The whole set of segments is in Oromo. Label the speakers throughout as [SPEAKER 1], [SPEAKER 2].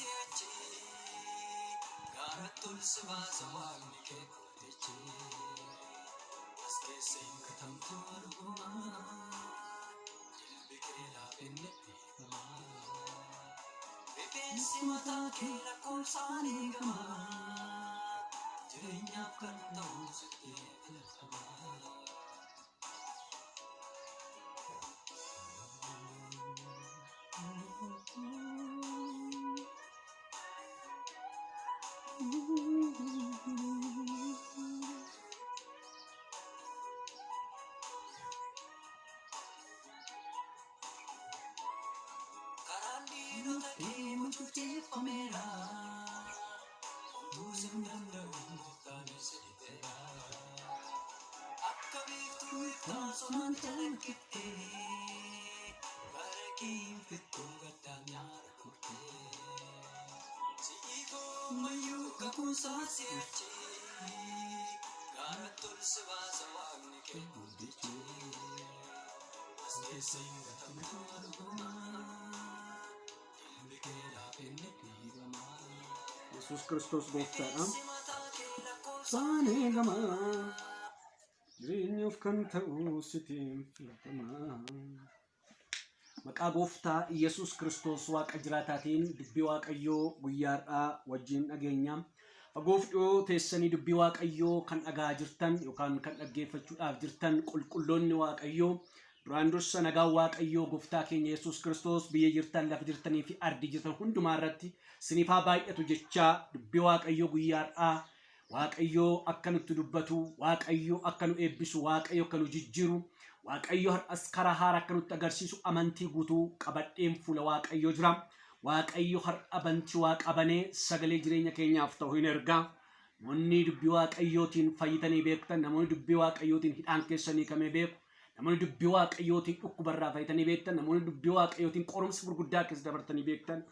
[SPEAKER 1] siachi garatul sivasawagni ke kotichi aske sein katam turguma dilbikri la binnetti mama bepensi mata ke la konsani gama jirenya karta usti filtama Karandino taki muchuti pomera Tuzim danda tani seditera Akka viktu vikta sonan telekitte Baraki fittu gatanya kurte Sigo mayu kapusa siachi Garatul sivasa wagni ke mudichi Aske singa tamaruguma
[SPEAKER 2] Yesus Kristus gooftaadha. Saanii gama jireenyaaf kan ta'u sitiin filatamaa. Maqaa gooftaa Yesus Kristus waaqa jiraataatiin dubbii waaqayyoo guyyaadhaa wajjin dhageenya. Fagoof dhiyoo teessanii dubbii waaqayyoo kan dhagaa jirtan yookaan kan dhaggeeffachuudhaaf jirtan qulqulloonni waaqayyoo duraan dursa nagaa waaqayyoo gooftaa keenya Yesus Kristus biyya jirtan lafa jirtanii fi ardii jirtan hundumaa irratti sinifaa baay'atu jechaa dubbii waaqayyoo guyyaadhaa waaqayyoo akka nutti dubbatu waaqayyoo akka nu eebbisu waaqayyoo akka nu jijjiiru waaqayyoo har'as karaa haaraa akka nutti agarsiisu amantii guutuu qabadheen fuula waaqayyoo jira waaqayyoo har'a bantii waaqa banee sagalee jireenya keenyaaf ta'u hin ergaa namoonni dubbii waaqayyootiin fayyitanii beektan namoonni dubbii waaqayyootiin hidhaan keessanii kamee beeku namoonni dubbii waaqayyootiin dhukkubarraa fayyitanii beektan namoonni dubbii waaqayyootiin qorumsa gurguddaa keessa dabartanii beektan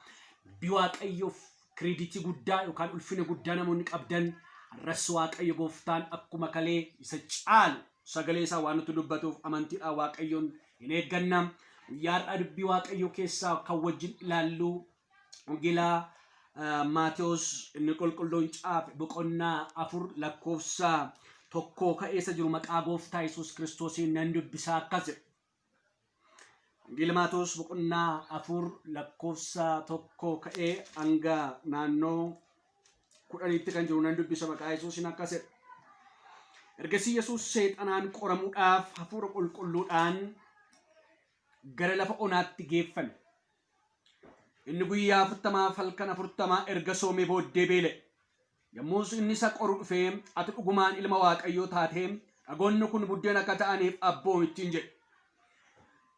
[SPEAKER 2] dubbii waaqayyoof kireeditii guddaa yookaan ulfina guddaa namoonni qabdan har'as waaqayyo gooftaan akkuma kalee isa caalu sagalee isaa waan nutti dubbatuuf amantiidhaan waaqayyoon hin eegganna guyyaadhaa dubbii waaqayyoo keessaa kan wajjin ilaallu wangeelaa Maatewos inni qulqulluun caafe boqonnaa 4 lakkoofsa tokko ka'eessa jiru maqaa gooftaa Yesus Kiristoosiin nan dubbisaa akkas jedha. Wangeela Maatewos boqonnaa 4 lakkoofsa tokko ka'ee hanga naannoo 10tti kan jiru nan dubbisa maqaa Yesuusiin akkas jedha. Ergasii Yesuus seexanaan qoramuudhaaf hafuura qulqulluudhaan gara lafa onaatti geeffame. Inni guyyaa 40 halkan 40 erga soomee booddee beela'e. Yommus inni isa qoru dhufee ati dhugumaan ilma waaqayyoo taatee dhagoonni kun buddeena akka ta'aniif abboomi ittiin jedhe.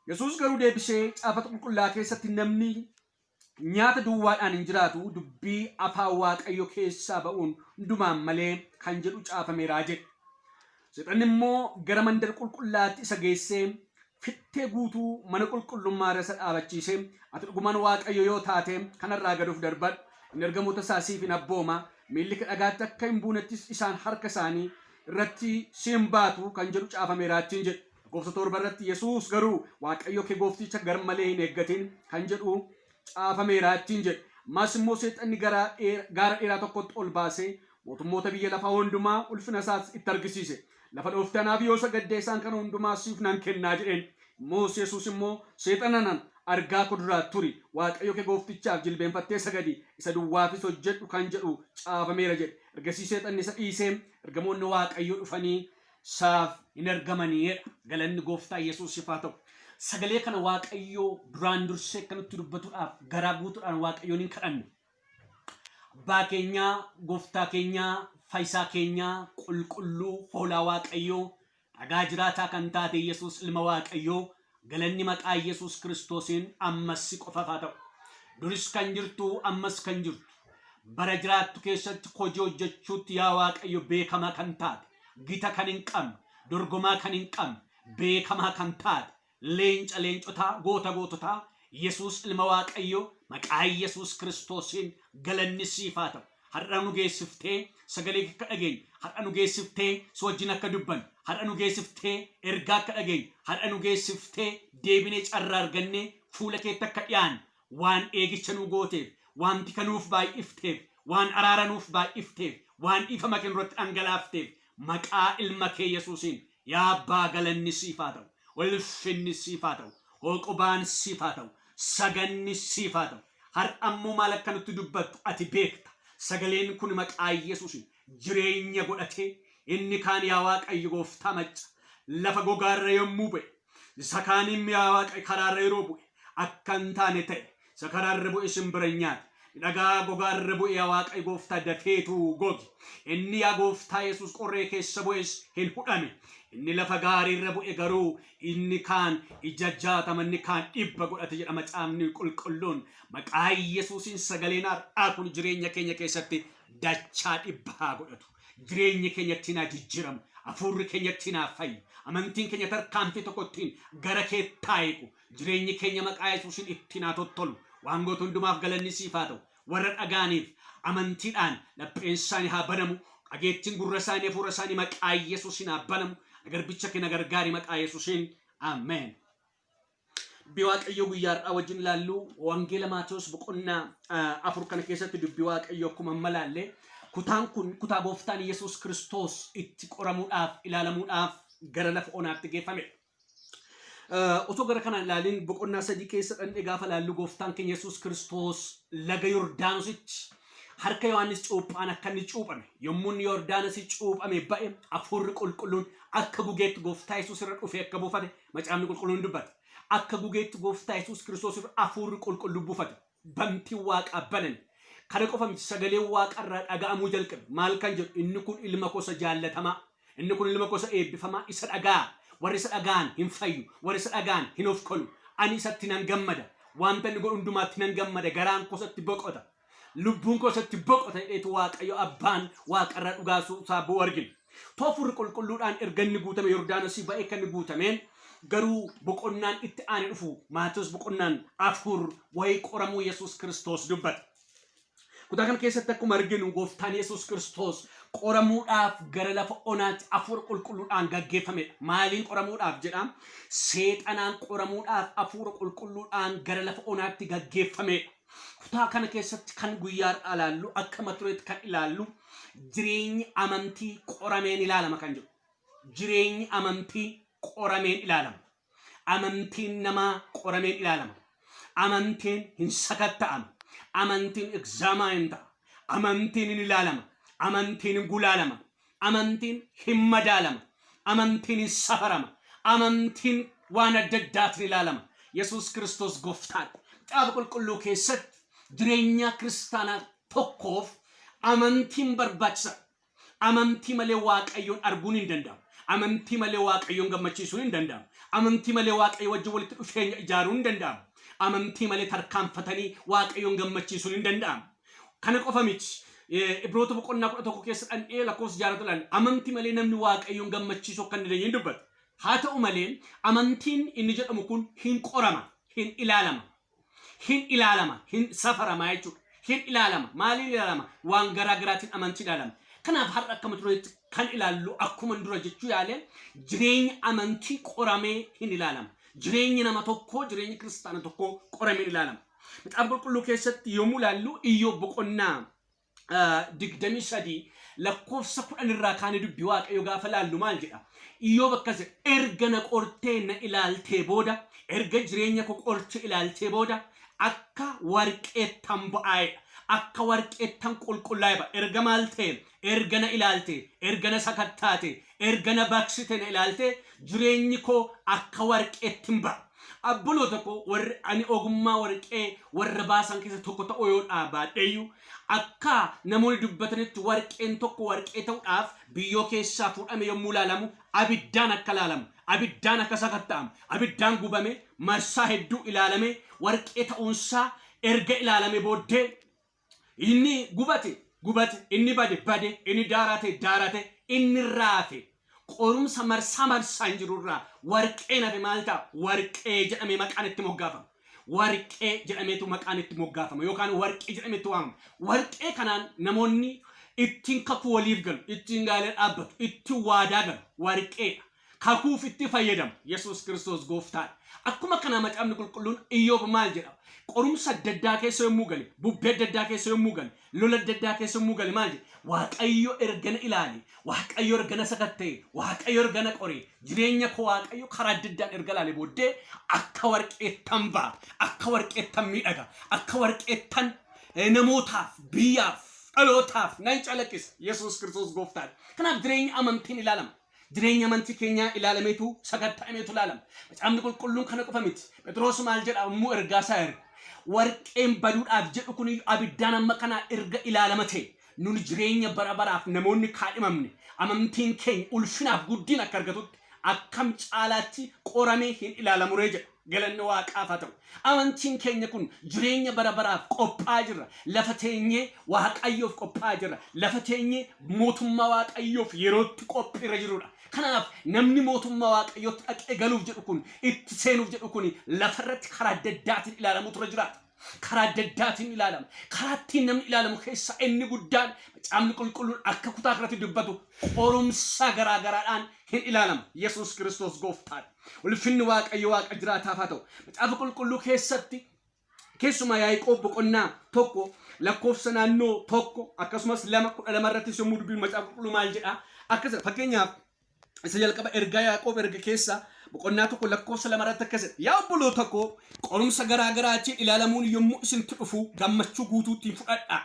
[SPEAKER 2] Yesuus garuu deebisee caafata qulqullaa keessatti namni nyaata duwwaadhaan hin jiraatu dubbii afaan waaqayyoo keessaa ba'uun hundumaan malee kan jedhu caafameeraa jedhe. Seexanni immoo gara mandara qulqullaatti isa geessee fittee guutuu mana qulqullummaa irra isa dhaabachiisee ati dhugumaan waaqayyo yoo taate kanarraa gaduuf darbadhu inni ergamoota isaa siif hin abbooma miilli dhagaatti akka hin buunettis isaan harka isaanii irratti siin baatu kan jedhu caafameeraattiin jedhe. Gooftaa torba irratti Yesuus garuu waaqayyo kee goofticha gar malee hin eeggatin kan jedhu caafameeraattiin jedhe. Ammas immoo seexanni gaara dheeraa tokkotti ol baasee mootummoota biyya lafaa hundumaa ulfina isaas itti argisiise. Lafa dhooftanaaf yoo sagadde isaan kana hundumaa siif nan kennaa jedheen. Moos Yesuus immoo seexanaan argaa kuduraa turi waaqayyo kee gooftichaaf jilbeenfattee sagadi isa duwwaafis hojjedhu kan jedhu caafameera jedhe. Ergasii seexanni isa dhiisee ergamoonni waaqayyo dhufanii saaf hin argamaniidha. Galanni gooftaa Yesuus ifaa ta'u. Sagalee kana waaqayyo duraan dursee akka nutti dubbatuudhaaf garaa guutuudhaan waaqayyoon hin kadhanne. Abbaa keenya gooftaa keenya fayyisaa keenya qulqulluu hoolaa waaqayyoo dhagaa jiraataa kan taate Yesuus ilma waaqayyoo galanni maqaa Yesuus Kiristoosiin ammas qofaaf haa ta'u. Duris kan jirtu ammas kan jirtu bara jiraattu keessatti hojii hojjechuutti yaa waaqayyo beekamaa kan taate gita kan hin qabne dorgomaa kan hin qabne beekamaa kan taate leenca leencotaa goota goototaa Yesuus ilma waaqayyoo maqaa Yesuus Kiristoosiin galanni siif haa ta'u. Har'a nu geessiftee sagalee akka dhageenye har'a nu geessiftee si wajjin akka dubbanne har'a nu geessiftee ergaa akka dhageenye har'a nu geessiftee deebinee carraa argannee fuula keetti akka dhiyaanne waan eegicha nu gooteef wanti kanuuf baay'ifteef waan araaranuuf baay'ifteef waan ifama kenirratti dhangalaafteef maqaa ilma kee Yesuusiin yaa abbaa galanni siif haa ta'u ulfinni siif haa ta'u hoqobaan siif haa ta'u saganni siif haa ta'u har'ammoo maal akka nutti dubbattu ati beekta sagaleen kun maqaa Yesuusiin jireenya godhatee inni kaan yaa Waaqayyo gooftaa macca lafa gogaarra yommuu bu'e isa kaaniin yaa Waaqayyo karaarra yeroo bu'e akka hin taane ta'e isa karaarra bu'e simbira nyaate dhagaa gogaarra bu'e yaa Waaqayyo gooftaa dafeetu gogi inni yaa gooftaa Yesuus qorree keessa bu'es hin hudhame inni lafa gaariirra bu'e garuu inni kaan ija 60 inni kaan 100 godhate jedha macaafni qulqulluun maqaa Yesuusiin sagaleen har'aa kun jireenya keenya keessatti dachaa 100 godhatu jireenya keenyatti naa jijjiiramu hafuurri keenyatti naa fayyu amantiin keenya tarkaanfii tokkottiin gara kee taa'iqu jireenyi keenya maqaa Yesuusiin itti naa tottolu waan gootu hundumaaf galanni siif haa ta'u warra dhagaaniif amantiidhaan lapheen isaanii haa banamu dhageettiin gurra isaanii hafuura isaanii maqaa Yesuusiin haa banamu garbicha keenya gargaari maqaa Yesuusiin ameen. Dubbii Waaqayyoo guyyaa har'aa wajjin ilaallu wangeela Maatewos boqonnaa 4 kana keessatti dubbii Waaqayyoo akkuma malaallee kutaan kun kutaa gooftaan Yesuus Kiristoos itti qoramuudhaaf ilaalamuudhaaf gara lafa onaatti geeffame. Otoo gara kana ilaalin boqonnaa 3 keessa dhandhe gaafa laallu gooftaan keenya Yesuus Kiristoos laga Yordaanositti harka Yohaannis cuuphaan akka inni cuuphame yommuu Yordaanosi cuuphame ba'e hafuurri qulqulluun akka gugeetti gooftaa Yesuus irra dhufee akka buufate macaafni qulqulluun dubbata akka gugeetti gooftaa Yesuus Kiristoos irra hafuurri qulqulluun buufate bantii waaqaa banan kana qofa miti sagalee waaqarraa dhaga'amuu jalqabe maal kan jedhu inni kun ilma kosa jaallatamaa inni kun ilma kosa eebbifamaa isa dhagaa warri isa dhagaan hin fayyu warri isa dhagaan hin of kolu ani isatti nan gammada wanta inni godhu hundumaatti nan gammada garaan kosatti boqota lubbuun kosatti boqota jedheetu Waaqayyo abbaan waaqarraa dhugaasuu isaa buu argina. Hafuurri qulqulluudhaan erga inni guutame Yordaanosii ba'ee kan inni guutameen garuu boqonnaan itti aane dhufu Maatewos boqonnaan 4 waa'ee qoramuu Yesuus Kiristoos dubbata. Kutaa kana keessatti akkuma arginu gooftaan Yesuus Kiristoos qoramuudhaaf gara lafa onaatti hafuura qulqulluudhaan gaggeeffamedha. Maaliin qoramuudhaaf jedha? Seexanaan qoramuudhaaf hafuura qulqulluudhaan gara lafa onaatti gaggeeffamedha. Kutaa kana keessatti kan guyyaa har'aa ilaallu akka matureetti kan ilaallu jireenyi amantii qorameen ilaalama kan jedhu. Jireenyi amantii qorameen ilaalama. Amantiin namaa qorameen ilaalama. Amantiin hin sakatta'ama. Amantiin egzaamaan ta'a. Amantiin hin ilaalama. Amantiin hin gulaalama. Amantiin hin madaalama. Amantiin hin safarama. Amantiin waan adda addaatiin ilaalama. Yesuus Kiristoos gooftaadha. Kitaaba qulqulluu keessatti jireenya kiristaanaa tokkoof amantiin barbaachisa. Amantii malee Waaqayyoon arguun hin danda'amu. Amantii malee Waaqayyoon gammachiisuun hin danda'amu. Amantii malee Waaqayyo wajjin walitti dhufeenya ijaaruun hin danda'amu. Amantii malee tarkaanfatanii Waaqayyoon gammachiisuun hin danda'amu. Kana qofa miti. Ibroota boqonnaa 11 keessa dhandhee lakkoofsa 6 amantii malee namni Waaqayyoon gammachiisuu akka hin dandeenye dubbata. Haa ta'u malee amantiin inni jedhamu kun hin qorama, hin ilaalama. Hin ilaalama, hin safarama jechuudha. Hin ilaalama. Maaliin ilaalama? Waan garaa garaatiin amantii ilaalama. Kanaaf har'a akka matureetti kan ilaallu akkuma dura jechuu yaale jireenya amantii qoramee hin ilaalama. Jireenyi nama tokkoo, jireenyi kiristaana tokkoo qoramee ilaalama. Kitaaba qulqulluu keessatti yommuu ilaallu Iyyoob boqonnaa 23 lakkoofsa 10 irraa kaanee dubbii Waaqayyo gaafa ilaallu maal jedha? Iyyoob akkas jedha, erga na qortee na ilaaltee booda, erga jireenya koo qortee ilaaltee booda akka warqeettan bu'aa'edha. Akka warqeettan qulqullaa'edha. Erga maal ta'e? Erga na ilaalte, erga na sakattaate, erga na baqsite na ilaalte jireenyi koo akka warqeettin ba'a. Abboloota koo warri ani ogummaa warqee warra baasan keessa tokko ta'uu yoo dhaabaadheeyyuu akka namoonni dubbatanitti warqeen tokko warqee ta'uudhaaf biyyoo keessaa fuudhame yommuu ilaalamu abiddaan akka ilaalamu. Abiddaan akka sakatta'amu. Abiddaan gubame marsaa hedduu ilaalame warqee ta'uunsaa erga ilaalame booddee inni gubate inni bade inni daarate inni raafe qorumsa marsaa hin jirurraa warqee nafe maal ta'a? Warqee jedhamee maqaan itti moggaafama. Warqee jedhameetu maqaan itti moggaafama yookaan warqee jedhameetu waamama. Warqee kanaan namoonni ittiin kakuu waliif galu, ittiin gaalee dhaabbatu, ittiin waadaa galu warqeedha. kakuuf itti fayyadamu Yesuus Kiristoos gooftaadha. Akkuma kana macaafni qulqulluun Iyyoob maal jedha? Qorumsa adda addaa keessa yommuu gale, bubbee adda addaa keessa yommuu gale, lola adda addaa keessa yommuu gale maal jedha? Waaqayyo ergana ilaale, Waaqayyo ergana sakatta'e, Waaqayyo ergana qoree, jireenya koo Waaqayyo karaa adda addaan erga ilaale booddee akka warqeettan ba'a, akka warqeettan miidhaga, akka warqeettan namootaaf, biyyaaf, dhalootaaf nan calaqqisa Yesuus Kiristoos gooftaadha. Kanaaf jireenya amantiin ilaalama. Jireenya amantii keenya ilaalameetu sakatta'ameetu ilaalama. Macaafni qulqulluun kana qofa miti. Phexros maal jedha immoo ergaa isaa erga. Warqeen baduudhaaf jedhu kun abiddaan amma kana erga ilaalamate nun jireenya bara baraaf namoonni kaadhimamne amantiin keenya ulfinaaf guddina akka argatutti akkam caalaatti qoramee hin ilaalamuree jedha. Galanni Waaqaaf haa ta'u. Amantiin keenya kun jireenya bara baraaf qophaa'aa jirra. Lafa teenyee Waaqayyoof qophaa'aa jirra. Lafa teenyee mootummaa Waaqayyoof yerootti qophiirra jirudha. Kanaaf namni mootummaa Waaqayyootti dhaqee galuuf jedhu kun itti seenuuf jedhu kun lafarratti karaa adda addaatiin ilaalamu tura jiraata. Karaa adda addaatiin ilaalama. Karaa ittiin namni ilaalamu keessa inni guddaan macaafni qulqulluun akka kutaa kanatti dubbatu qorumsa garaagaraadhaan hin ilaalama. Yesuus Kiristoos gooftaadha. Ulfinni Waaqayyo Waaqa jiraataaf haa ta'u. Macaafa qulqulluu keessatti keessumaa Yaaqoob boqonnaa 1 lakkoofsa naannoo 1 akkasumas 2:12 irratti yommuu dubbinu macaafa qulqulluu maal jedha? Akkasuma fakkeenyaaf isa jalqaba ergaa Yaaqoob erga keessa boqonnaa 1 lakkoofsa 2 irratti akkasuma yaa obboloota koo qorumsa garaagaraatiin ilaalamuun yommuu isinitti dhufu gammachuu guutuutiin fudhadhaa.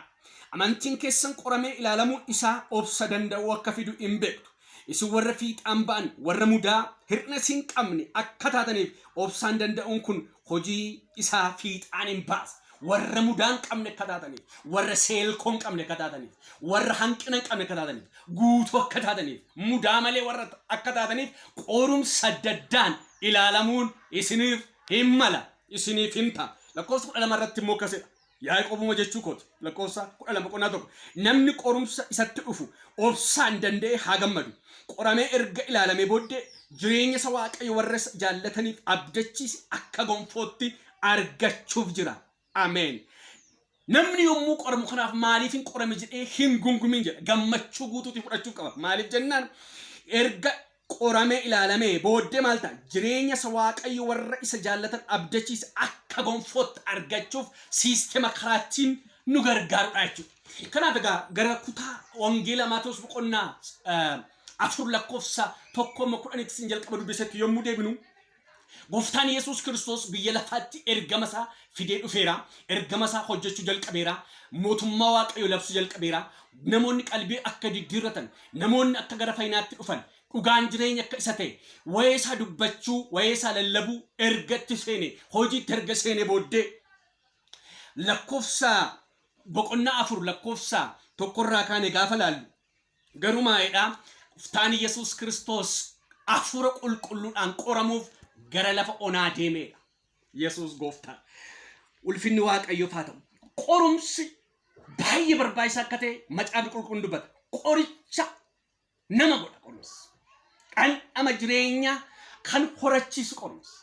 [SPEAKER 2] Amantiin keessan qoramee ilaalamuun isaa obsa danda'uu akka fidu hin beektu. Isin warra fiixaan ba'an warra mudaa hir'ina hin qabne akka taataniif obsaan danda'uun kun hojii isaa fiixaan hin baasa. Warra mudaan qabne akka taataniif, warra seelkoo hin qabne akka taataniif, warra hanqina hin qabne akka taataniif, guutuu akka taataniif, mudaa malee warra akka taataniif qorumsa adda addaan ilaalamuun isiniif hin mala, isiniif hin ta'a. Lakkoofsa 12 irratti immoo akkasidha. Yaaqoobuma jechuu kooti. Lakkoofsa 12 boqonnaa 1. Namni qorumsa isatti dhufu obsaan danda'ee haa gammadu. Qoramee erga ilaalamee booddee jireenya isa Waaqayyo warra jaallataniif abdachiise akka gonfootti argachuuf jira. Ameen. Namni yommuu qoramu kanaaf maaliif hin qorame jedhee hin gungumin jedha. Gammachuu guutuutiin fudhachuuf qaba. Maaliif jennaan erga qoramee ilaalamee booddee maal ta'a? Jireenya isa Waaqayyo warra isa jaallatan abdachiise akka gonfootti argachuuf siisteema karaattiin nu gargaarudha jechuudha. Kanaaf egaa gara kutaa wangeela Maatewos boqonnaa 4 lakkoofsa 1:10 sin jalqaba dubbisetti yommuu deebinu gooftaan Yesuus Kiristoos biyya lafaatti ergama isaa fidee dhufeera. Ergama isaa hojjechuu jalqabeera. Mootummaa Waaqayyo labsuu jalqabeera. Namoonni qalbii akka diddiirratan, namoonni akka gara fayyinaatti dhufan, dhugaan jireenya akka isa ta'e, waa'ee isaa dubbachuu, waa'ee isaa lallabuu ergatti seene, hojiitti erga seene booddee lakkoofsa boqonnaa 4 lakkoofsa 1 irraa kaane gaafa laallu garuu maa'eedha. Gooftaan Yesuus Kiristoos hafuura qulqulluudhaan qoramuuf gara lafa onaa deemeedha. Yesuus gooftaa. Ulfinni Waaqayyoof haa ta'u. Qorumsi baay'ee barbaachisaa akka ta'e macaafni qulqulluun dubbata. Qoricha nama godha qorumsi. Dhandhama jireenya kan horachiisu qorumsi.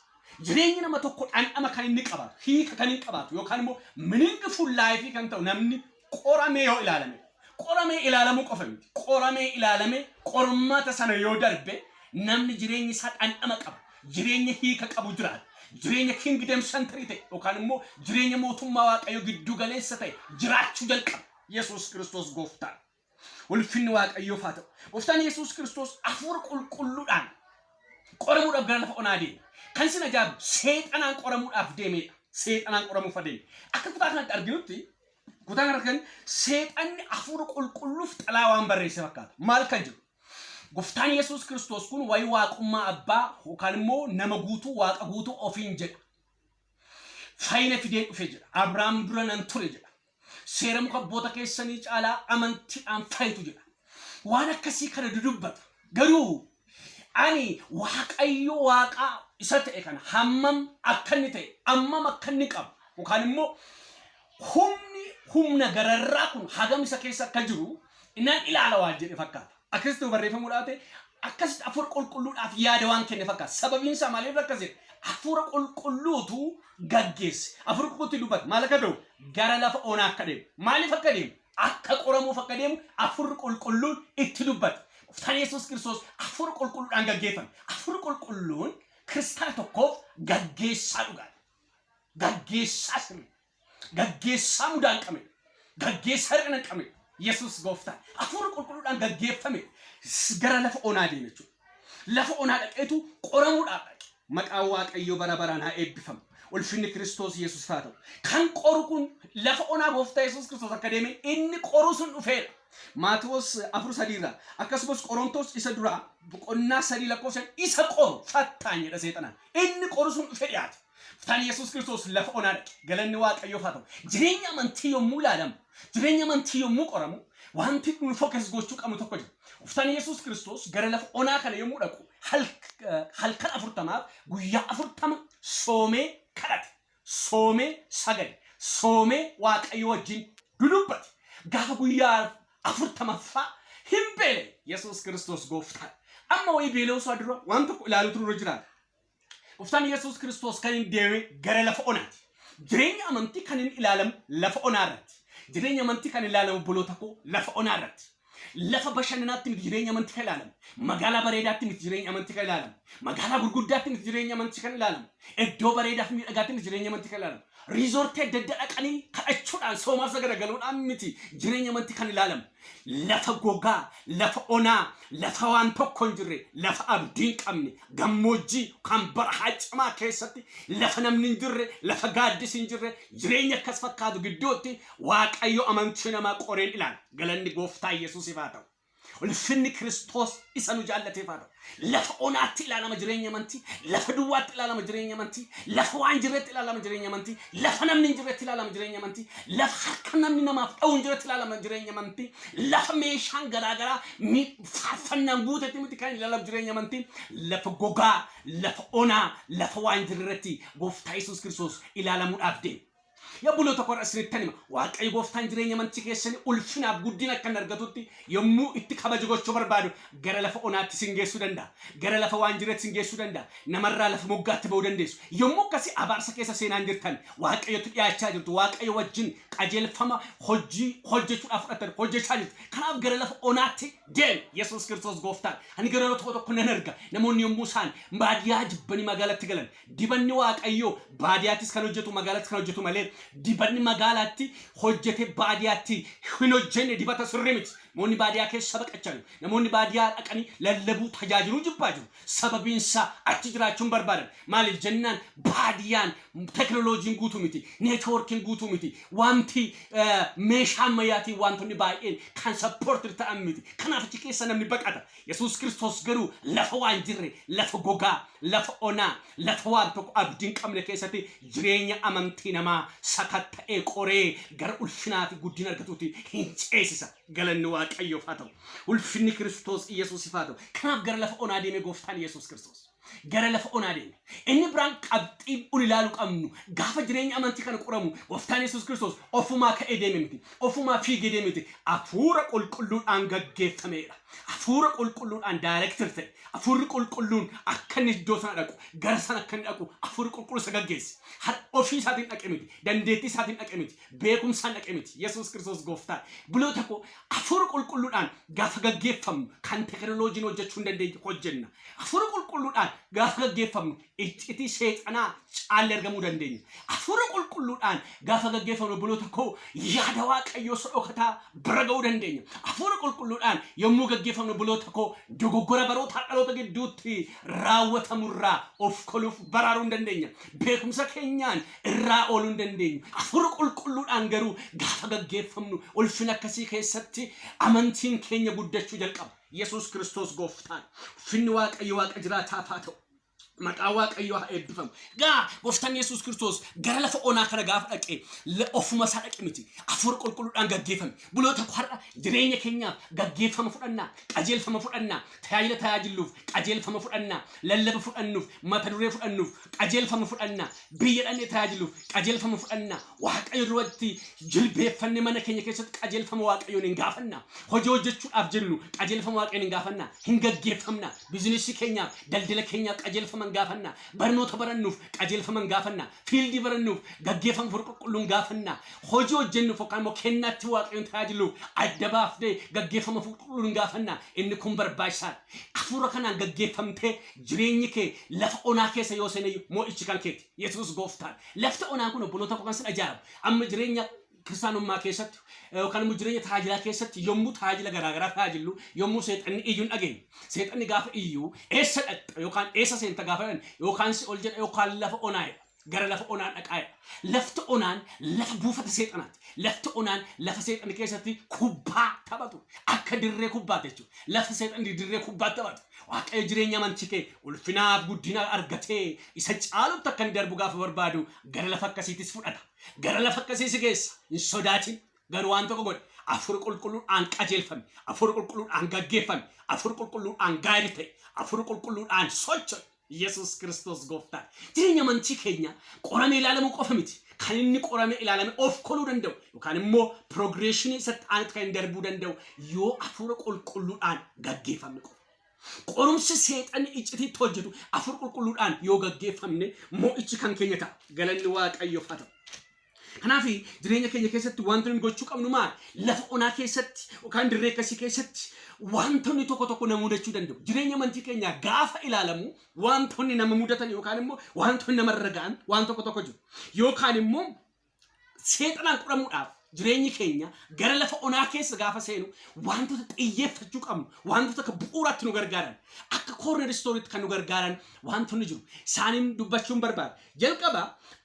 [SPEAKER 2] Jireenya nama tokko dhandhama kan inni qabaatu, hiika kan inni qabaatu yookaan immoo meaningful life kan ta'u namni qoramee yoo ilaalame. Qoramee ilaalamuu qofa miti. Qoramee ilaalamee qormaata sana yoo darbe namni jireenya isaa dhandhama qaba. Jireenya hiika qabu jiraata. Jireenya kingdom century ta'e yookaan immoo jireenya mootummaa Waaqayyo giddu galeessa ta'e jiraachuu jalqaba. Yesuus Kiristoos gooftaa. Ulfinni Waaqayyoof haa ta'u. Gooftaan Yesuus Kiristoos hafuura qulqulluudhaan qoramuudhaaf gara lafa onaa deeme. Kan isin ajaa'ibu seexanaan qoramuudhaaf deemedha. Seexanaan qoramuuf adeeme. Akka kutaa kanatti arginutti kutaa kana kan seexanni hafuura qulqulluuf xalaa waan barreesse fakkaata. Maal kan jiru? Gooftaan Yesuus Kiristoos kun waa'ee waaqummaa abbaa yookaan immoo nama guutuu waaqa guutuu ofiin jedha. Fayyina fidee dhufe jedha. Abrahaam dura nan ture jedha. Seera muka abboota keessanii caalaa amantiidhaan fayyitu jedha. Waan akkasii kana dudubbata. Garuu ani Waaqayyo waaqa isa ta'e kana hammam akka inni ta'e hammam akka inni qabu yookaan immoo humna gararraa kun hagam isa keessa akka jiru inaan ilaala waan jedhe fakkaata. Akkasitti barreeffamuudhaaf ta'e akkasitti hafuura qulqulluudhaaf yaada waan kenne fakkaata. Sababiin isaa maaliif akkasii? Hafuura qulqulluutu gaggeesse. Hafuura qulqulluutti dubbata. Maal akka ta'u? Gara lafa onaa akka deemu. Maaliif akka deemu? Akka qoramuuf akka deemu hafuurri qulqulluun itti dubbata. Gooftaan Yesuus Kiristoos afur qulqulluudhaan gaggeeffame. Afur qulqulluun kiristaana tokkoof gaggeessaa dhugaa. Gaggeessaa sirrii. Gaggeessaa mudaan qabne. Gaggeessaa hir'ina qabne. Yesuus gooftaan. Afur qulqulluudhaan gaggeeffame. Gara lafa onaa deeme jechuudha. Lafa onaa dhaqeetu qoramuudhaaf dhaqe. Maqaan Waaqayyoo bara baraan haa eebbifamu. Ulfinni Kiristoos Yesuus haa ta'u. Kan qoru kun lafa onaa gooftaa Yesuus Kiristoos akka deeme inni qoru sun dhufeera. Maatewos 4:3 akkasumas Qorontos isa duraa boqonnaa 3 lakkoofsan isa qoru fattaanye dha seexanaan. Inni qoru sun dhufe dhiyaate. Ftaan Yesuus Kiristoos lafa onaa dhaqe. Galanni Waaqayyoof haa ta'u. Jireenya amantii yommuu ilaalamu, jireenya amantii yommuu qoramu, wanti kun focus gochuu qabnu tokko jira. Ftaan Yesuus Kiristoos gara lafa onaa kana yommuu dhaqu halkan 40 guyyaa 40 soomee kadhate. Soomee sagade. Soomee Waaqayyo wajjin dudubbate. Gaafa guyyaa 40 hin beele Yesuus Kiristoos gooftaan. Amma wayi beeloo isaa dura waan tokko ilaaluutu nurra jiraata. Gooftaan Yesuus Kiristoos kan inni deeme gara lafa onaati. Jireenya amantii kan inni ilaalamu lafa onaa irratti. Jireenya amantii kan ilaalamu boloota koo lafa onaa irratti. Lafa bashannanaatti miti jireenya amantii kan ilaalamu. Magaalaa bareedaatti miti jireenya amantii kan ilaalamu. Magaalaa gurguddaatti miti jireenya amantii kan ilaalamu. Iddoo bareedaa fi miidhagaatti miti jireenya amantii kan ilaalamu. Riizoortii adda addaa dhaqanii kadhachuudhaan soomaaf sagaragaluudhaan miti jireenya amantii kan ilaalamu. Lafa gogaa, lafa onaa, lafa waan tokko hin jirre, lafa abdii hin qabne, gammoojjii kan barahaa cimaa keessatti lafa namni hin jirre, lafa gaaddisi hin jirre, jireenya akkas fakkaatu gidduutti Waaqayyo amantii namaa qoreen ilaala. Galanni gooftaa Yesuusiif haa ta'u. Ulfinni Kiristoos isa nu jaallateef haa ta'u. Lafa onaatti ilaalama jireenya amantii, lafa duwwaatti ilaalama jireenya amantii, lafa waan jirreetti ilaalama jireenya amantii, lafa namni hin jirreetti ilaalama jireenya amantii, lafa harka namni namaaf dha'u hin jirreetti ilaalama jireenya amantii, lafa meeshaan garaagaraa faarfannaan guutetti miti kan ilaalama jireenya amantii, lafa gogaa, lafa onaa, lafa waan jirreetti gooftaa Yesuus Kiristoos ilaalamuudhaaf deema. Ya bulo tokko asirratti Waaqayyo gooftaan jireenya amantii keessanii ulfinaaf guddina kan argatutti yommuu itti kabaju gochuu barbaadu gara lafa onaatti sin geessuu danda'a. Gara lafa waan jireetti sin geessuu danda'a. Namarraa lafa moggaatti ba'uu dandeessu. Yommuu akkasii abaarsa keessa seenaan jirtan Waaqayyotti dhiyaachaa jirtu. Waaqayyo wajjin qajeelfama hojjechuudhaaf fudhatan hojjechaa jirtu. Kanaaf gara lafa onaatti deemu Yesuus Kiristoos gooftaan. Ani gara tokko nan arga. Namoonni yommuu isaan baadiyyaa jibbanii magaalatti galan dibanni Waaqayyo baadiyyaattis kan hojjetu magaalattis kan hojjetu malee dibanni magaalatti hojjete baadiyyaatti hin hojjenne dibata sirrii miti. Namoonni baadiyyaa keessa baqachaa jiru. Namoonni baadiyyaa dhaqanii lallabuu tajaajiluu jibbaa jiru. Sababiin isaa achi jiraachuun barbaadan. Maaliif jennaan baadiyyaan teknooloojiin guutuu miti. Neetwoorkiin guutuu miti. Wanti meeshaa ammayyaatiin wantoonni baay'een kan sappoortii ta'an miti. Kanaaf achi keessa namni baqata. Yesuus Kiristoos garuu lafa waan jirre, lafa gogaa, lafa onaa, lafa waan tokko abdii hin qabne keessatti jireenya amantii namaa sakatta'ee qoree gara ulfinaa fi guddina argatuutti hin ceesisa. Galanni Waaqayyoof haa ta'u. Ulfinni Kiristoos Yesuusiif haa ta'u. Kanaaf gara lafa onaa deeme gooftaan Yesuus Kiristoos. Gara lafa onaa deeme. Inni biraan qabxii ilaaluu qabnu gaafa jireenya amantii kana qoramu gooftaan Yesuus Kiristoos ofumaa ka'ee deeme miti. Ofumaa fiigee deeme miti. Hafuura qulqulluudhaan gaggeeffameedha. Hafuura qulqulluudhaan daayirektir ta'e. Hafuurri qulqulluun akka inni iddoo sana dhaqu, gara sana akka inni dhaqu hafuurri qulqulluun isa gaggeesse. Ofii isaatiin dhaqe miti. Dandeettii isaatiin dhaqe miti. Beekumsaan dhaqe miti. Yesuus Kiristoos gooftaan. Buloota koo hafuura qulqulluudhaan gaafa gaggeeffamu kan teknooloojiin hojjechuu hin dandeenye hojjenna. Hafuura qulqulluudhaan gaafa gaggeeffamu iccitii seexanaa caallee argamuu dandeenya. Hafuura qulqulluudhaan gaafa gaggeeffamu buloota koo yaada Waaqayyoo sodhokataa bira ga'uu dandeenya. Hafuura qulqulluudhaan yommuu gaggeeffamu buloota koo dogoggora baroota dhaloota gidduutti raawwatamurraa of koluuf baraaruu hin dandeenya. Beekumsa keenyaan irraa ooluu hin dandeenyu. Hafuura qulqulluudhaan garuu gaafa gaggeeffamnu ulfina akkasii keessatti amantiin keenya guddachuu jalqaba. Yesuus Kiristoos gooftaan. Ulfinni Waaqayyo Waaqa jiraataa haa ta'u. Maqaa Waaqayyoo haa eebbifamu. Gaa gooftaan Yesuus Kiristoos gara lafa onaa kana gaafa dhaqee ofuma isaa dhaqe miti. Hafuura qulqulluudhaan gaggeeffame. Buloota har'a jireenya keenyaaf gaggeeffama fudhannaa, qajeelfama fudhannaa, tajaajila tajaajiluuf qajeelfama fudhannaa, lallaba fudhannuuf, mata duree fudhannuuf qajeelfama fudhannaa, biyya dhannee tajaajiluuf qajeelfama fudhannaa. Waaqayyo duratti jilbeeffannee mana keenya keessatti qajeelfama Waaqayyoon hin gaafannaa. Hojii hojjechuudhaaf jennu qajeelfama Waaqayyoon hin gaafannaa. Hin gaggeeffamnaa. Biizinesii keenyaaf, daldala keenyaaf qajeelfama gaafanna barnoota barannuuf qajeelfaman gaafanna fiildii barannuuf gaggeeffama qulqulluun gaafanna hojii hojjennuuf yookaan immoo kennaatti Waaqayyoon tajaajiluuf adda baafnee gaggeeffama qulqulluun gaafanna inni kun barbaachisaadha. afura kanaan gaggeeffamtee jireenyi kee lafa onaa keessa yoo seenee mo'ichi kan keeti Yesuus gooftaan lafti onaan kun obboloota koo kan sin ajaa'ibu amma jireenya kiristaanummaa keessatti yookaan immoo jireenya tajaajilaa keessatti yommuu tajaajila garaagaraa tajaajilu yommuu seexanni iyyuu dhageenya seexanni gaafa iyyuu eessa dhaqxa yookaan eessa seenta gaafa yookaan si ol jedha yookaan lafa onaa'edha gara lafa onaan dhaqaa'edha lafti onaan lafa buufata seexanaati lafti onaan lafa seexanni keessatti kubbaa taphatu akka dirree kubbaati jechuudha lafa seexanni dirree kubbaa taphatu waaqayyo jireenya amantii kee ulfinaaf guddina argatee isa caalutti akka inni darbu gaafa barbaadu gara lafa akkasiitis fudhata gara lafa akkasii si geessa hin sodaatin garuu waan tokko godhe afur qulqulluudhaan qajeelfame afur qulqulluudhaan gaggeeffame afur qulqulluudhaan gaarii ta'e afur qulqulluudhaan socho'e Yesus Kristos gooftaan jireenya amantii keenya qoramee ilaalamuu qofa miti kan inni qoramee ilaalame of koluu danda'u yookaan immoo progressionii isatti aanutti kan darbuu danda'u yoo afur qulqulluudhaan gaggeeffame qofa qorumsi seexanni iccitii hojjetu afur qulqulluudhaan yoo gaggeeffamne mo'ichi kan keenya ta'a galanni waaqayyoof haa ta'u kanaaf jireenya keenya keessatti wantoonni gochuu qabnu maal lafa onaa keessatti yookaan dirree akkasii keessatti wantoonni tokko nama mudachuu danda'u jireenya amantii keenya gaafa ilaalamu wantoonni nama mudatan yookaan immoo wantoonni nama ragaan waan tokko jiru yookaan immoo seexanaan qoramuudhaaf jireenyi keenya gara lafa onaa keessa gaafa seenu wantoota xiyyeeffachuu qabnu wantoota akka bu'uuraatti nu gargaaran akka corner storytti kan nu gargaaran wantoonni jiru isaaniin dubbachuun barbaada jalqaba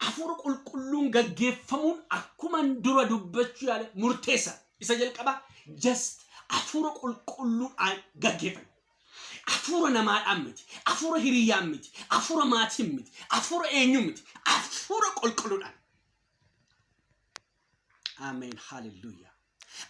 [SPEAKER 2] afur qulqulluun gaggeeffamuun akkuma dura dubbachuu yaale murteessa isa jalqaba just afur qulqulluudhaan gaggeeffame afura namaadhaan miti afura hiriyyaan miti afura maatiin miti afura eenyu miti afura qulqulluudhaan Amen. Hallelujah.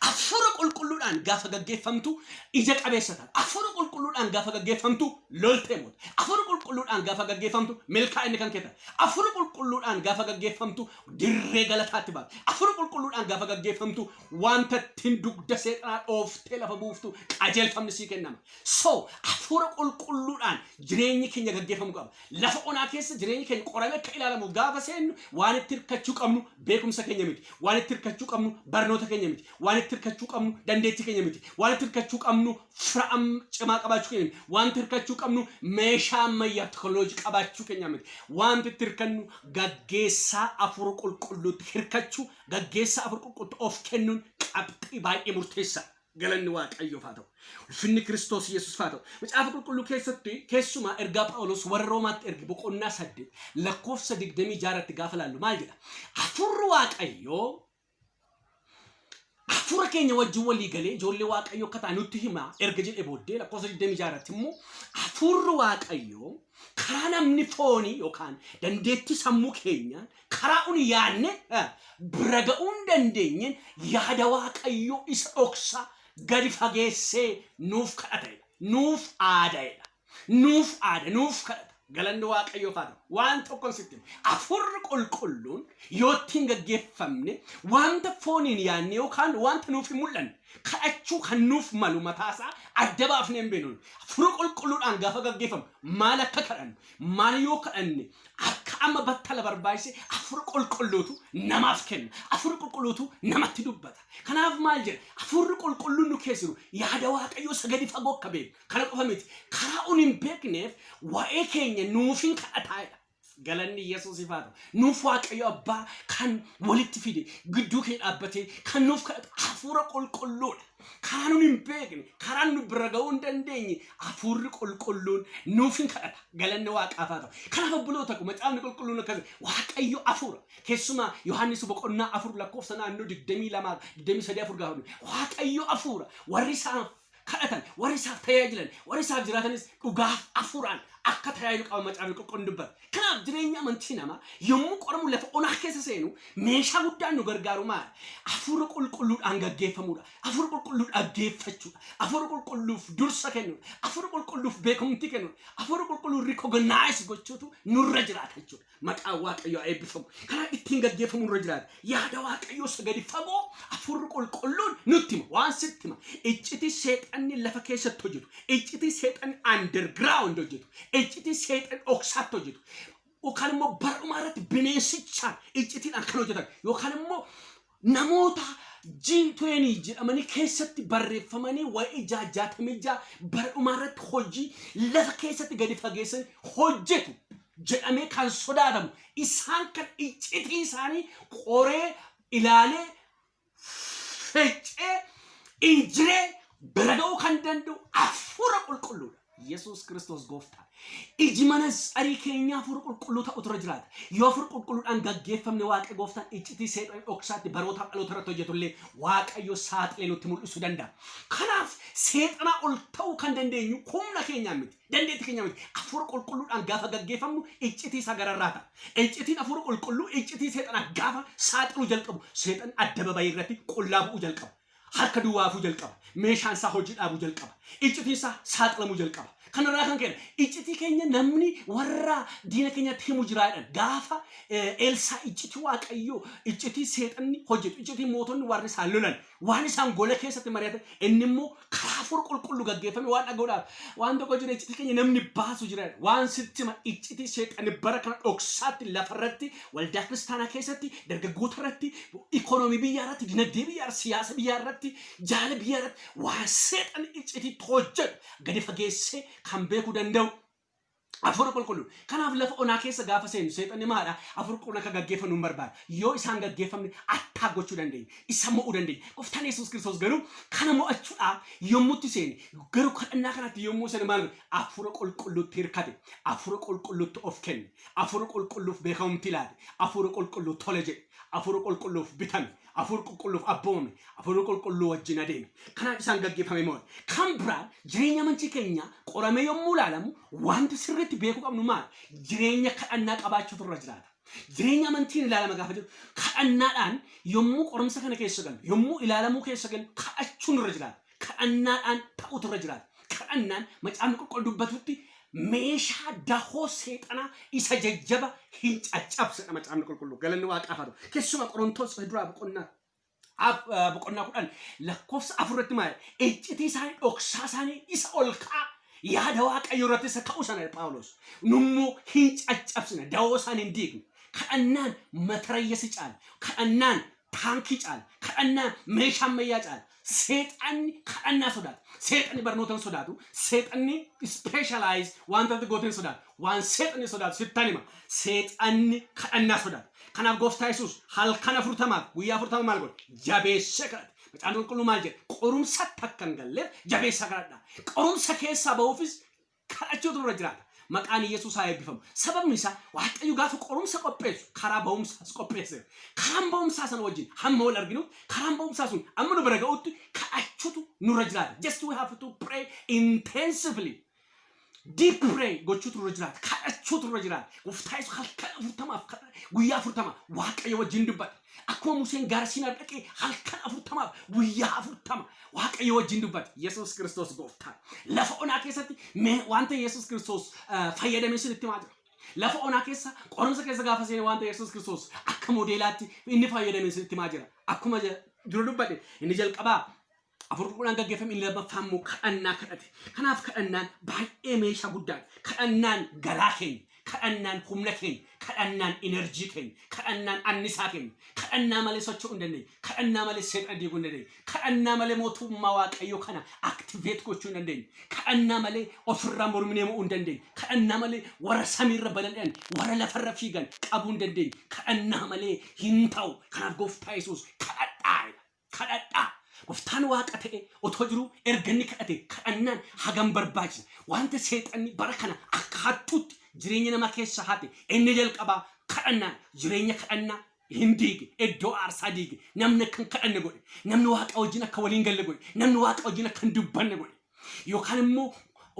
[SPEAKER 2] Afura qulqulluudhaan gaafa gaggeeffamtu ija qabeessa ta'a. Afura qulqulluudhaan gaafa gaggeeffamtu loltee moota. Afura qulqulluudhaan gaafa gaggeeffamtu milkaa'inni kan kee ta'a. Afura qulqulluudhaan gaafa gaggeeffamtu dirree galataatti baata. Afura qulqulluudhaan gaafa gaggeeffamtu wanta ittiin dugda seexanaa dhooftee lafa buuftu qajeelfamni sii kennama. So afura qulqulluudhaan jireenyi keenya gaggeeffamu qaba. Lafa onaa keessa jireenyi keenya qoramee akka ilaalamu gaafa seennu waan itti hirkachuu qabnu beekumsa keenya miti. Waan itti hirkachuu qabnu barnoota keenya miti. Waan itti hirkachuu qabnu dandeettii keenya miti. Waan itti hirkachuu qabnu fira'am cimaa qabaachuu keenya miti. Waan itti hirkachuu qabnu meeshaa ammayyaa teknooloojii qabaachuu keenya miti. Waan itti hirkannu gaggeessaa afur qulqulluutti hirkachuu gaggeessaa afur qulqulluutti of kennuun qabxii baay'ee murteessaa. Galanni waaqayyoof haa ta'u. Ulfinni Kiristoos Yesuus haa ta'u. Macaafa qulqulluu keessatti keessumaa ergaa Phaawulos warra Roomaatti erge boqonnaa 8 lakkoofsa 26 gaafa laallu maal jedha? Afurri waaqayyoo afura keenya wajjin walii galee ijoollee waaqayyoo akka ta'an nutti hima erga jedhee booddee lakkoofsa 26 immoo afurri waaqayyoo karaa namni foonii yookaan dandeettii sammuu keenyaan karaa uni yaanne bira ga'uu hin dandeenyeen yaada waaqayyoo isa dhoksaa gadi fageessee nuuf kadhatedha. Nuuf aadaedha. Nuuf aada nuuf kadhata. Galanni waaqayyoof haa ta'u. Waan tokkon sitti afurri qulqulluun yoo ittiin gaggeeffamne wanta fooniin yaanne yookaan wanta nuuf hin mul'anne kadhachuu kan nuuf malu mataasaa adda baafnee hin beeknu. Afurri qulqulluudhaan gaafa gaggeeffamu maal akka kadhannu maal yoo kadhanne akka amma battala barbaachise afurri qulqulluutu namaaf kenna. Afurri qulqulluutu namatti dubbata. Kanaaf maal jedha afurri qulqulluun nu keessa jiru yaada waaqayyoo sagadi fagoo akka beeku kana qofa miti karaa uni hin beekneef waa'ee keenya nuuf hin kadhataa'edha. Galanni Yesuus haa ta'u. Nuuf waaqayyo abbaa kan walitti fide gidduu kee dhaabbatee kan nuuf kadhatu afura qulqulluudha. Karaa nuun hin beekne karaa nu bira ga'uu hin dandeenye afurri qulqulluun nuuf hin kadhata. Galanni waaqaaf haa ta'u. Kanaaf obboloota koo macaafni qulqulluun akkasii waaqayyo afura keessumaa Yohaannis boqonnaa 4 lakkoofsa naannoo 22 23 gaafa waaqayyo afura warri isaaf kadhatan warri isaaf tajaajilan warri isaaf jiraatanis dhugaaf afuraan akka tajaajilu qaba macaafni qulqulluun dubbata. Kanaaf jireenya amantii namaa yommuu qoramu lafa onaa keessa seenu meeshaa guddaan nu gargaaru maal? Afura qulqulluudhaan gaggeeffamuudha. Afura qulqulluu dhaggeeffachuudha. Afura qulqulluuf dursa kennuudha. Afura qulqulluuf beekumtii kennuudha. Afura qulqulluu recognize gochuutu nurra jiraata jechuudha. Maqaan waaqayyoo eebbifamu. Karaa ittiin gaggeeffamu nurra jiraata. Yaada waaqayyoo sagadi fagoo afurri qulqulluun nutti hima waan sitti hima. Iccitii seexanni lafa keessatti hojjetu. Iccitii seexanni underground hojjetu. Iccitii seexanni dhoksaatti hojjetu. Yookaan immoo bar'umaa irratti bineensichaan iccitiidhaan kan hojjetan yookaan immoo namoota G20 jedhamanii keessatti barreeffamanii waa'ee jaajaatamijaa bara dhumaarratti hojii lafa keessatti gadi fageessan hojjetu jedhamee kan sodaatamu isaan kan iccitii isaanii qoree ilaalee fecee injiree bira ga'uu kan danda'u hafuura qulqulluudha. Yesus Kristos gooftaa. Iji manas arii keenyaa hafuura qulqulluu ta'u tura jiraata. Yoo hafuura qulqulluudhaan gaggeeffamne Waaqayyo gooftaan iccitii seexan dhoksaatti baroota dhaloota irratti hojjetullee Waaqayyo saaxilee nutti mul'isuu danda'a. Kanaaf seexanaa ol ta'uu kan dandeenyu humna keenyaa miti. Dandeettii keenya miti. Hafuura qulqulluudhaan gaafa gaggeeffamnu iccitii isaa gararraata. Iccitiin hafuura qulqulluu iccitii seexanaa gaafa saaxiluu jalqabu seexan adda babayii irratti qullaa bu'uu jalqaba. Harka duwwaafuu jalqaba. Meeshaan isaa hojii dhaabuu jalqaba. Iccitii isaa saaxilamuu jalqaba. Kanarraa kan kenna iccitii keenya namni warra diina keenyatti himu jiraadhaan gaafa Elsaa iccitii Waaqayyoo iccitii seexanni hojjetu iccitii mootonni warri isaan lolan waan isaan gola keessatti mari'atan inni immoo karaa hafuura qulqulluu gaggeeffame waan dhaga'uudhaaf waan tokko jira iccitii keenya namni baasu jiraadha waan sittima iccitii seexanni bara kana dhoksaatti lafarratti waldaa kiristaanaa keessatti dargaggoota irratti ikoonoomii biyyaa irratti dinagdee biyyaa siyaasa biyyaa irratti jaala biyyaa irratti waan seexanni iccitii hojjetu gadi fageessee kan beekuu danda'u hafuura qulqulluu. Kanaaf lafa onaa keessa gaafa seenu seexanni maadha hafuura qulqulluu akka gaggeeffannu hin barbaada. Yoo isaan gaggeeffamne attaa gochuu dandeenya. Isa mo'uu dandeenya. Gooftaan Yesuus Kiristoos garuu kana mo'achuudhaaf yommutti seeni garuu kadhannaa kanatti yommuu seeni maal godhe hafuura qulqulluutti hirkate hafuura qulqulluutti of kenne hafuura qulqulluuf beekamumti laate hafuura qulqulluu tole jedhe hafuura qulqulluuf bitame hafuura qulqulluuf abboome hafuura qulqulluu wajjin adeeme. Kanaaf isaan gaggeeffame moo kan biraan jireenya amantii keenya qoramee yommuu ilaalamu wanti sirriitti beekuu qabnu maal jireenya kadhannaa qabaachuutu irra jiraata. Jireenya amantiin ilaalama gaafa jiru kadhannaadhaan yommuu qoramsa kana keessa galu yommuu ilaalamuu keessa galu kadhachuun irra jiraata. Kadhannaadhaan ta'utu irra jiraata. Kadhannaan macaafni qulqulluu dubbatutti meeshaa dahoo seexanaa isa jajjaba hin caccabsedha macaafni qulqulluu galanni waaqaaf haa ta'u. Keessumaa Qorontos duraa boqonnaa 10 lakkoofsa 4 irratti maal iccitii isaanii dhoksaa isaanii isa ol ka'a yaada Waaqayyoo irratti isa ka'u sana Phaawulos nummoo hin caccabsine dahoo isaanii hin diignu. Kadhannaan matarayyasi caala kadhannaan taankii caala kadhannaan meeshaa ammayyaa caala. Seexanni kadhannaa sodaata. Seexanni barnootaan sodaatu. Seexanni specialize wanta gooteen sodaatu. Waan seexanni sodaatu sittaan hima. Seexanni kadhannaa sodaatu. Kanaaf gooftaa Yesuus halkan 40 guyyaa 40 maal godhe? Jabeessee kadhate. Macaafni qulqulluu maal jedhe? Qorumsa takka hin galleef jabeessaa kadhadhaa. Qorumsa keessaa ba'uufis kadhachuutu irra jiraata. Maqaan Yesuus haa eebbifamu. Sababni isaa Waaqayyo gaafa qorumsa qopheessu karaa ba'umsaas qopheesse. Karaan ba'umsaa sana wajjin hamma wal arginu karaan ba'umsaa sun amma nu bira ga'utti kadhachuutu nurra jiraata. Just we have to pray intensively. Deep pray gochuutu nurra jiraata. Kadhachuutu nurra jiraata. Gooftaa Yesuus halkan 40 guyyaa 40 Waaqayyo wajjin dubbate. Akkuma Museen gaara Siinaa dhaqee halkan 40 guyyaa 40 Waaqayyo wajjin dubbate. Yesuus Kiristoos gooftaa. Lafa onaa keessatti wanta Yesuus Kiristoos fayyadamee sinitti maa jira. Lafa onaa keessa qorumsa keessa gaafa seene wanta Yesuus Kiristoos akka modeelaatti inni fayyadamee sinitti maa jira. Akkuma dura dubbate inni jalqabaa hafuura qulqulluudhaan gaggeeffame inni lammaffaa immoo kadhannaa kadhate. Kanaaf kadhannaan baay'ee meeshaa guddaadha. Kadhannaan garaa keenya, kadhannaan humna keenya, kadhannaan enerjii keenya, kadhannaan annisaa keenya, kadhannaa malee socho'uu hin dandeenye, kadhannaa malee seexana diiguu hin dandeenye, kadhannaa malee mootummaa Waaqayyoo kana aktiveet gochuu hin dandeenye, kadhannaa malee ofirraa morminee mo'uu hin dandeenye, kadhannaa malee warra samiirra balali'an, warra lafarra fiigan qabuu hin dandeenye, kadhannaa malee hin ta'u. Kanaaf gooftaa Yesuus kadhadhaa. Gooftaan Waaqa ta'e otoo jiru erganni kadhate kadhannaan hagam barbaachisa. Wanta seexanni bara kana akka hattuutti jireenya namaa keessa haate inni jalqabaa kadhannaan jireenya kadhannaa hin diige iddoo aarsaa diige namni kan kadhanne godhe namni Waaqa wajjin akka waliin galle godhe namni Waaqa wajjin akka hin dubbanne godhe yookaan immoo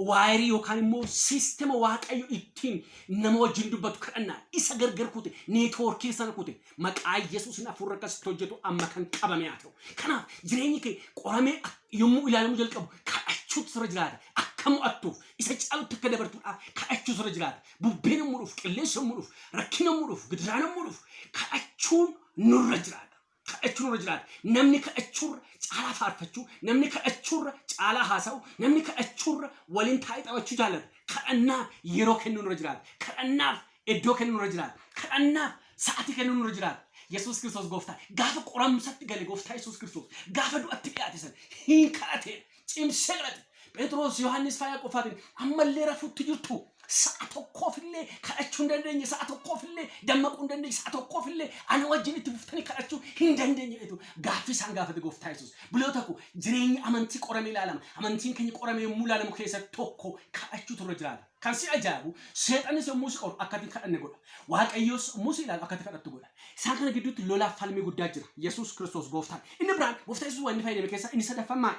[SPEAKER 2] waayirii yookaan immoo siistema Waaqayyo ittiin nama wajjin dubbatu kadhannaa isa gargar kute neetwoorkii sana kute maqaa Yesuusin hafuura akkasitti hojjetu amma kan qabame haa ta'u. Kanaaf jireenyi kee qoramee yommuu ilaalamu jalqabu kadhachuutu sirra jiraata. Akka mo'attuuf isa caalutti akka dabartuudhaaf kadhachuu sirra jiraata. Bubbeen muudhuuf qilleensa muudhuuf rakkina muudhuuf gidiraan muudhuuf kadhachuun nurra jiraata. Kadhachuun nurra jiraata. Namni kadhachuurra caalaa faarfachuu, namni kadhachuurra caalaa haasa'u, namni kadhachuurra waliin taa'ee taphachuu jaallata. Kadhannaaf yeroo kennuu nurra jiraata. Kadhannaaf iddoo kennuu nurra jiraata. Kadhannaaf sa'aatii kennuu nurra jiraata. Yesus Kristos gooftaa gaafa qoramsatti gale gooftaa Yesus Kristos gaafa du'atti dhiyaate san hin kadhate cimsee kadhate Phexros Yohannis fayyaa qofaatiin ammallee rafuutti jirtu sa'a tokkoofillee kadhachuu hin dandeenye sa'a tokkoofillee dammaquu hin dandeenye sa'a tokkoofillee ana wajjin itti fuftanii kadhachuu hin dandeenye jedhu gaaffii isaan gaafate gooftaa Yesus biloota ku jireenya amantii qoramee ilaalama amantiin keenya qoramee yommuu ilaalamu keessatti tokko kadhachuu turre jiraata kan si ajaa'ibu seexanis yommuu si qoru akkatti kadhanne godha waaqayyoos yommuu si ilaalu akkatti kadhattu godha isaan kana gidduutti lolaaf falmii guddaa jira Yesus Kristos gooftaan inni biraan gooftaa Yesus waan inni fayyadame keessaa inni sadaffammaa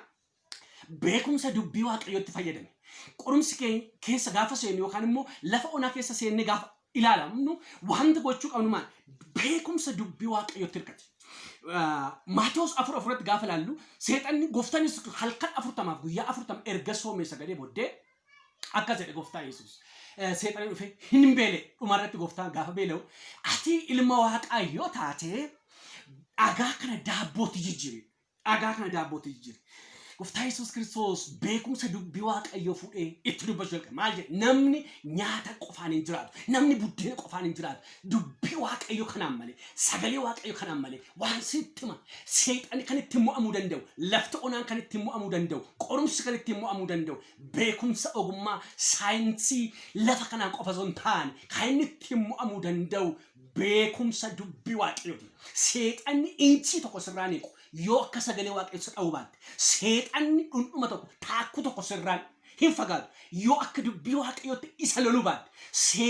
[SPEAKER 2] beekumsa dubbii waaqayyootti fayyadame qorumsi keessa gaafa seenu yookaan immoo lafa onaa keessa seennee gaafa ilaalamnu wanta gochuu qabnu maal beekumsa dubbii waaqayyootti hirkate Maatewos 4:4 gaafa ilaallu seexanni gooftaan Yesuus halkan 40 guyyaa 40 erga soomee sagalee booddee akka jedhe gooftaa Yesuus seexanni dhufe hin beele dhumarratti gooftaan gaafa beela'u ati ilma waaqayyoo taate dhagaa kana daabbootti jijjiiri dhagaa kana daabbootti jijjiiri gooftaa Yesus Kristos beekumsa dubbii waaqayyoo fuudhee itti dubbachuu jalqabe maal jedhe namni nyaata qofaan hin jiraatu namni buddeena qofaan hin jiraatu dubbii waaqayyoo kanaan malee sagalee waaqayyoo kanaan malee waan sitti hima seexanni kan itti mo'amuu danda'u lafti onaan kan itti mo'amuu danda'u qorumsi kan itti mo'amuu danda'u beekumsa ogummaa saayinsii lafa kanaan qofa osoo hin taane kan inni itti mo'amuu danda'u beekumsa dubbii waaqayyooti seexanni inchii tokko sirraa neequ yoo akka sagalee waaqayyoo dha'uu baatte seexanni dhundhuma tokko taakkuu tokko sirraan hin fagaatu yoo akka dubbii waaqayyootti isa loluu baatte